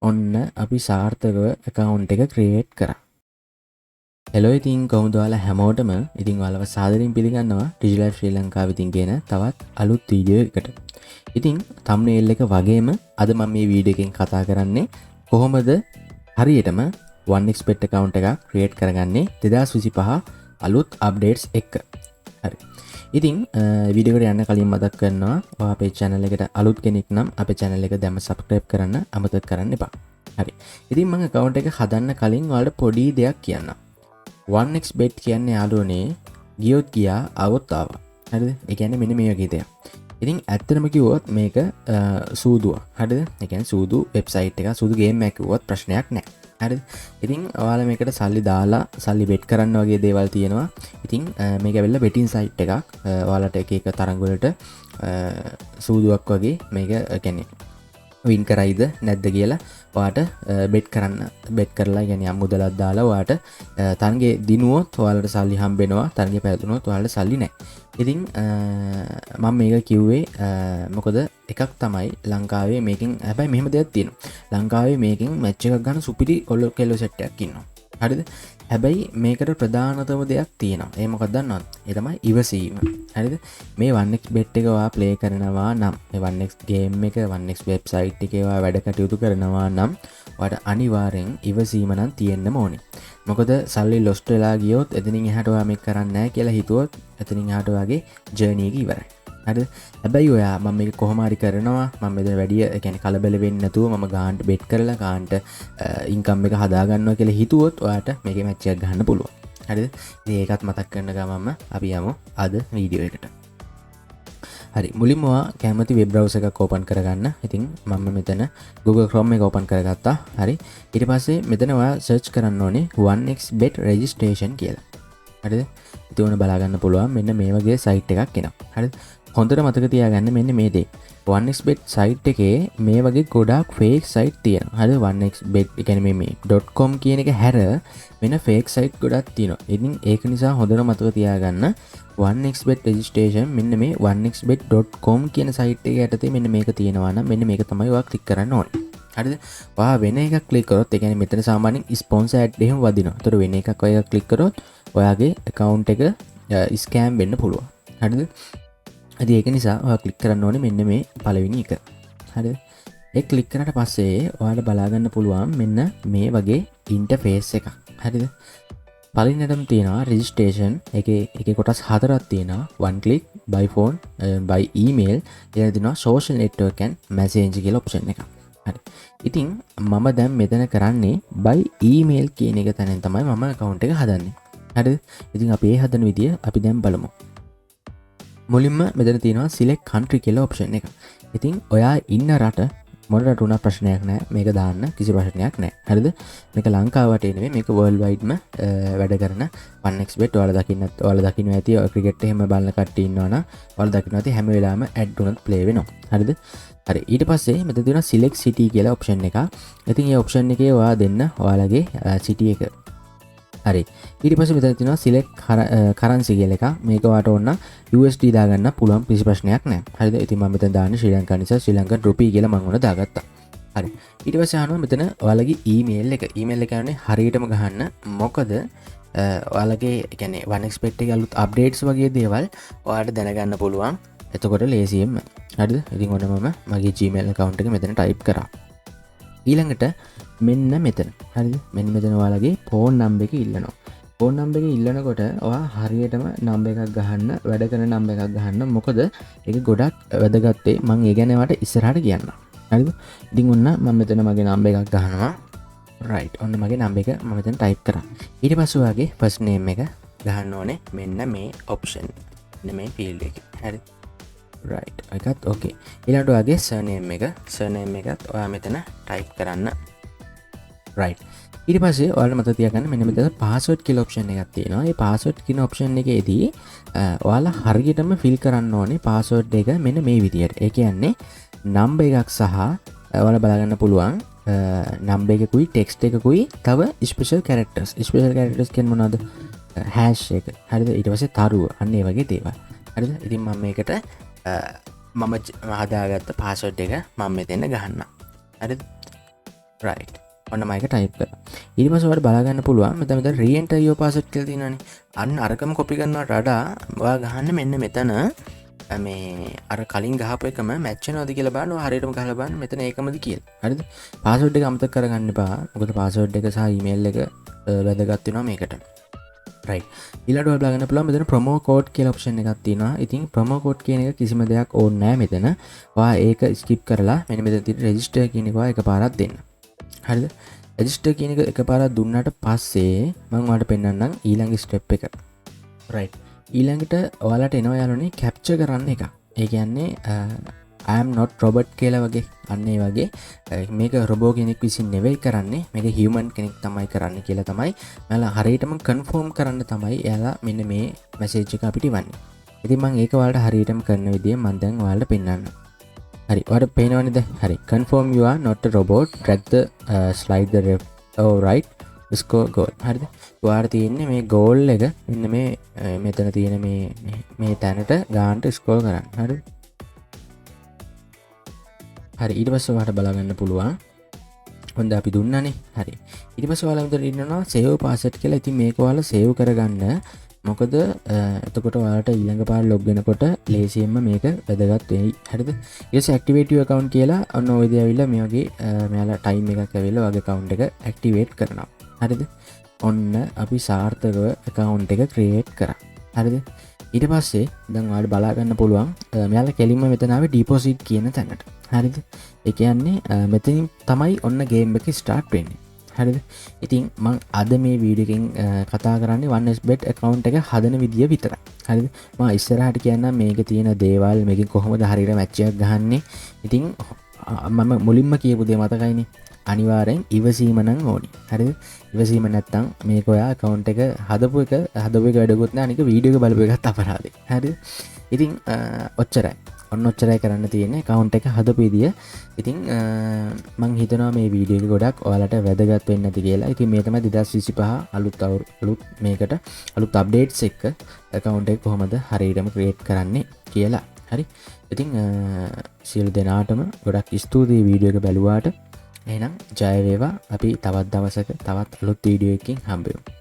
ඔන්න අපි සාර්ථකව account එක create කරා. hello ඉතින් කොහොමද ඔයාලා හැමෝටම ඉතින් ඔයාලව සාදරයෙන් පිළිගන්නවා Digilife Sri Lanka විතින් කියන තවත් අලුත් වීඩියෝ එකකට. ඉතින් thumbnail එක වගේම අද මම මේ වීඩියෝ එකෙන් කතා කරන්නේ කොහොමද හරියටම 1xbet account එකක් create කරගන්නේ 2025 අලුත් updates එක්ක. හරි. ඉතින් වීඩියෝ එකට යන්න කලින් මතක් කරනවා ඔයා අපේ channel එකට අලුත් කෙනෙක් නම් අපේ channel එක දැම්ම subscribe කරන්න අමතක කරන්න එපා. හරි. ඉතින් මම account එක හදන්න කලින් ඔයාලට පොඩි දෙයක් කියන්නම්. 1xbet කියන්නේ යාළුවනේ ගියොත් ගියා આવොත් ආවා. හරිද? ඒ කියන්නේ මෙන්න මේ වගේ දෙයක්. ඉතින් ඇත්තටම කිව්වොත් මේක සූදුව. හරිද? ඒ කියන්නේ සූදු වෙබ්සයිට් එක සූදු ගේම් එකක් කිව්වොත් ප්‍රශ්නයක් නැහැ. හරිද? ඉතින් ඔයාලා මේකට සල්ලි දාලා සල්ලි බෙට් කරන්න වගේ දේවල් තියෙනවා. ඉතින් මේක ඇවිල්ලා බෙටින් සයිට් එකක්. ඔයාලට එක එක තරඟ වලට සූදුවක් වගේ මේක කියන්නේ වින් කරයිද නැද්ද කියලා ඔයාට බෙට් කරන්න බෙට් කරලා يعني අමුදලක් දාලා ඔයාට තරගේ දිනුවොත් ඔයාලට සල්ලි හම්බෙනවා තරගේ පැතුනොත් ඔයාලට සල්ලි නැහැ. ඉතින් මම මේක කිව්වේ මොකද එකක් තමයි ලංකාවේ මේකෙන් හැබැයි මෙහෙම දෙයක් තියෙනවා. ලංකාවේ මේකෙන් මැච් එකක් ගන්න සුපිරි කෙලෝ සෙට් එකක් ඉන්නවා. හරිද? හැබැයි මේකට ප්‍රධානතම දෙයක් තියෙනවා. ඒ මොකක්ද දන්නවද? ඒ තමයි ඉවසීම. හරිද? මේ 1xbet එක ඔයා ප්ලේ කරනවා නම් මේ 1x ගේම් එක 1x වෙබ්සයිට් එකේ ඔයා වැඩ කටයුතු කරනවා නම් ඔයාට අනිවාර්යෙන් ඉවසීම නම් තියෙන්න ඕනේ. මොකද සල්ලි ලොස්ට් වෙලා ගියොත් එතනින් එහාට ඔයා මේක කරන්නේ නැහැ කියලා හිතුවොත් එතනින් එහාට ඔයාගේ ජර්නි එක ඉවරයි. හරිද? හැබැයි ඔයා මම මේක කොහොම හරි කරනවා මම මෙතන වැඩි ඒ කියන්නේ කලබල වෙන්නේ නැතුව මම ගාන්ට බෙට් කරලා ගාන්ට ඉන්කම් එක හදා ගන්නවා කියලා හිතුවොත් ඔයාට මේකේ මැච් එකක් ගන්න පුළුවන්. හරිද? ඉතින් ඒකත් මතක් කරන ගමන්ම අපි යමු අද වීඩියෝ එකට. හරි මුලින්ම ඔයා කැමති වෙබ් බ්‍රවුසර් එකක් ඕපන් කරගන්න. ඉතින් මම මෙතන Google Chrome එක ඕපන් කරගත්තා. හරි. ඊට පස්සේ මෙතන ඔයා සර්ච් කරන්න ඕනේ 1xbet registration කියලා. හරිද? ඉතින් ඕන බලා ගන්න පුළුවන් මෙන්න මේ වගේ සයිට් එකක් එනවා. හරිද? හොඳට මතක තියාගන්න මෙන්න මේ දේ 1xbet සයිට් එකේ මේ වගේ ගොඩාක් ෆේක් සයිට් තියෙනවා. හරිද? 1xbet කියන්නේ මේ .com කියන එක හැර වෙන ෆේක් සයිට් ගොඩක් තියෙනවා. ඉතින් ඒක නිසා හොඳට මතක තියාගන්න 1xbet registration මෙන්න මේ 1xbet.com කියන සයිට් එක යටතේ මෙන්න මේක තියෙනවා නම් මෙන්න මේක තමයි ඔයා ක්ලික් කරන්න ඕනේ. හරිද? ඔයා වෙන එකක් ක්ලික් කරොත් ඒ කියන්නේ මෙතන සාමාන්‍යයෙන් ස්පොන්සර් ඇඩ් එහෙම වදිනවා. ඒතර වෙන එකක් ඔයා ක්ලික් කරොත් ඔයාගේ account එක ස්කෑම් වෙන්න පුළුවන්. හරිද? ඉතින් ඒක නිසා ඔයා ක්ලික් කරන්න ඕනේ මෙන්න මේ පළවෙනි එක. හරිද? ඒ ක්ලික් කරාට පස්සේ ඔයාලට බලා ගන්න පුළුවන් මෙන්න මේ වගේ ඉන්ටර්ෆේස් එකක්. හරිද? පලිනටම තියෙනවා රෙජිස්ට්‍රේෂන් එකේ කොටස් හතරක් තියෙනවා. one click by phone by email ඊළඟ තියෙනවා social network and message කියලා ඔප්ෂන් එකක්. හරි. ඉතින් මම දැන් මෙතන කරන්නේ by email කියන එක තැනින් තමයි මම account එක හදන්නේ. හරිද? ඉතින් අපි ඒ හදන විදිය අපි දැන් බලමු. මුලින්ම මෙතන තියෙනවා select country කියලා ඔප්ෂන් එක. ඉතින් ඔයා ඉන්න රට මොන රට උනා ප්‍රශ්නයක් නැහැ. මේක දාන්න කිසි ප්‍රශ්නයක් නැහැ. හරිද? මේක ලංකාවට නෙවෙයි මේක world wide ම වැඩ කරන 1xbet ඔයාලා දකින්න ඇති ක්‍රිකට් එහෙම බලන කට්ටිය ඉන්නවනම් ඔයාලා දකින්න ඇති හැම වෙලාවෙම ඇඩ් උනත් ප්ලේ වෙනවා. හරිද? හරි ඊට පස්සේ මෙතන තියෙනවා select city කියලා ඔප්ෂන් එකක්. ඉතින් මේ ඔප්ෂන් එකේ ඔයා දෙන්න ඔයාලගේ city එක. හරි ඊට පස්සේ මෙතන තියෙනවා select currency කියලා එකක්. මේක ඔයාට ඕන USD දාගන්න පුළුවන් කිසි ප්‍රශ්නයක් නැහැ. හරිද? ඉතින් මම මෙතන දාන්නේ ශ්‍රී ලංකා නිසා ශ්‍රී ලංකන් රුපී කියලා මම උන දාගත්තා. හරි ඊට පස්සේ අහනවා මෙතන ඔයාලගේ email එක. email එක කියන්නේ හරියටම ගහන්න. මොකද ඔයාලගේ කියන්නේ 1xbet එකේ අලුත් updates වගේ දේවල් ඔයාලට දැනගන්න පුළුවන්. එතකොට ලේසියෙන්ම. හරිද? ඉතින් ඔන්න මම මගේ Gmail account එක මෙතන type කරා. ඊළඟට මෙන්න මෙතන. හරිද? මෙන්න මෙතන ඔයාලගේ phone number එක ඉල්ලනවා. phone number එක ඉල්ලනකොට ඔයා හරියටම number එකක් ගහන්න, වැඩ කරන number එකක් ගහන්න. මොකද ඒක ගොඩක් වැදගත් මම ඒ ගැන වට ඉස්සරහට කියන්නම්. හරිද? ඉතින් ඔන්න මම මෙතන මගේ number එකක් ගහනවා. right. ඔන්න මගේ number එක මම මෙතන type කරා. ඊට පස්සේ ඔයාගේ first name එක ගහන්න ඕනේ මෙන්න මේ option. මෙන්න මේ field එකේ. හරිද? right. එකත් okay. ඊළඟට ඔයාගේ surname එකත් ඔයා මෙතන type කරන්න. right. ඊට පස්සේ ඔයාලා මතක තියාගන්න මෙන්න මෙතන password කියලා option එකක් තියෙනවා. මේ password කියන option එකේදී ඔයාලා හරියටම fill කරන්න ඕනේ password එක මෙන්න මේ විදියට. ඒ කියන්නේ number එකක් සහ ඔයාලා බලා ගන්න පුළුවන් number එකකුයි text එකකුයි තව special characters. special characters කියන්නේ මොනවද? hash එක. හරිද? ඊට පස්සේ තරුව. අන්න ඒ වගේ දේවල්. හරිද? ඉතින් මම මේකට මම හදාගත්ත password එක මම මෙතන ගහන්නම්. හරිද? right ඔන්න මයික ටයිප් කරලා ඊට පස්සේ ඔයාලට බලා ගන්න පුළුවන් මෙතන re-enter your password කියලා තියෙනවානේ අන්න අරකම කොපි කරනවට වඩා ඔයා ගහන්න මෙන්න මෙතන මේ අර කලින් ගහපු එකම මැච් වෙනවද කියලා බලන්න ඔයා හරියටම ගහලා බලන්න මෙතන ඒකමද කියලා හරිද පාස්වර්ඩ් එක අමතක කරගන්න එපා මොකද පාස්වර්ඩ් එක සහ ඊමේල් එක වැදගත් වෙනවා මේකට right ඊළඟට ඔයාලා බලන්න පුළුවන් මෙතන ප්‍රොමෝ කෝඩ් කියලා ඔප්ෂන් එකක් තියෙනවා ඉතින් ප්‍රොමෝ කෝඩ් කියන එක කිසිම දෙයක් ඕනේ නැහැ මෙතන ඔයා ඒක ස්කිප් කරලා මෙන්න මෙතන තියෙන රෙජිස්ටර් කියන එක ඔයා එකපාරක් දෙන්න හරිද රෙජිස්ටර් කියන එක එකපාරක් දුන්නාට පස්සේ මම ඔයාලට පෙන්නන්නම් ඊළඟ ස්ටෙප් එක right ඊළඟට ඔයාලට එනවා යාළුවනේ කැප්චර් කරන්න එක ඒ කියන්නේ I am not robot කියලා වගේ අන්න ඒ වගේ මේක රොබෝ කෙනෙක් විසින් නෙවෙයි කරන්නේ මේක human කෙනෙක් තමයි කරන්නේ කියලා තමයි මම හරියටම confirm කරන්න තමයි එයාලා මෙන්න මේ message එක අපිට ඉවන්නේ. ඉතින් මම ඒක ඔයාලට හරියටම කරන විදිය මම දැන් ඔයාලට පෙන්නන්නම්. හරි ඔයාලට පේනවනේ දැන් හරි confirm you are not a robot drag the slide the left or right score goal හරිද ඔයාලට තියෙන්නේ මේ goal එක මෙන්න මේ මෙතන තියෙන මේ තැනට ගානට scroll කරන්න හරිද හරි ඊට පස්සේ ඔයාලට බලා ගන්න පුළුවන් හොඳ අපි දුන්නානේ හරි ඊට පස්සේ ඔයාලා මෙතන ඉන්නවා save password කියලා ඉතින් මේක ඔයාලා save කරගන්න මොකද එතකොට ඔයාලට ඊළඟ පාර log වෙනකොට ලේසියෙන්ම මේක වැදගත් වෙයි හරිද ඊට activate your account කියලා ඔන්න ඔය විදිය ඇවිල්ලා මේ වගේ මෙයාලා time එකක් ඇවිල්ලා ඔයාගේ account එක activate කරනවා හරිද ඔන්න අපි සාර්ථකව account එක create කරා හරිද ඊට පස්සේ දැන් ඔයාලට බලා ගන්න පුළුවන් මෙයාලා කෙලින්ම මෙතන ආවේ deposit කියන තැනට හරිද ඒ කියන්නේ මෙතනින් තමයි ඔන්න game එක start වෙන්නේ හරිද ඉතින් මම අද මේ වීඩියෝ එකෙන් කතා කරන්නේ 1xbet account එක හදන විදිය විතරයි හරිද මම ඉස්සරහට කියන්නම් මේකේ තියෙන දේවල් මේකෙන් කොහොමද හරියට මැච් එකක් ගහන්නේ ඉතින් මම මුලින්ම කියපු දේ මතකයිනේ අනිවාර්යෙන් ඉවසීම නම් ඕනි හරිද ඉවසීම නැත්තම් මේක ඔයා account එක හදපු එක වැඩකුත් නෑ අනික වීඩියෝ එක බලපු එකත් අපරාධයි හරිද ඉතින් ඔච්චරයි ඔන්න ඔච්චරයි කරන්න තියෙන්නේ account එක හදපු විදිය ඉතින් මම හිතනවා මේ වීඩියෝ එක ගොඩක් ඔයාලට වැදගත් වෙන්න ඇති කියලා ඉතින් මේ තමයි 2025 අලුත් මේකට අලුත් අප්ඩේට්ස් එක්ක account එක කොහොමද හරියටම create කරන්නේ කියලා හරි ඉතින් සියලු දෙනාටම ගොඩක් ස්තුතියි වීඩියෝ එක බැලුවාට එහෙනම් ජය වේවා අපි තවත් දවසක තවත් අලුත් වීඩියෝ එකකින් හම්බෙමු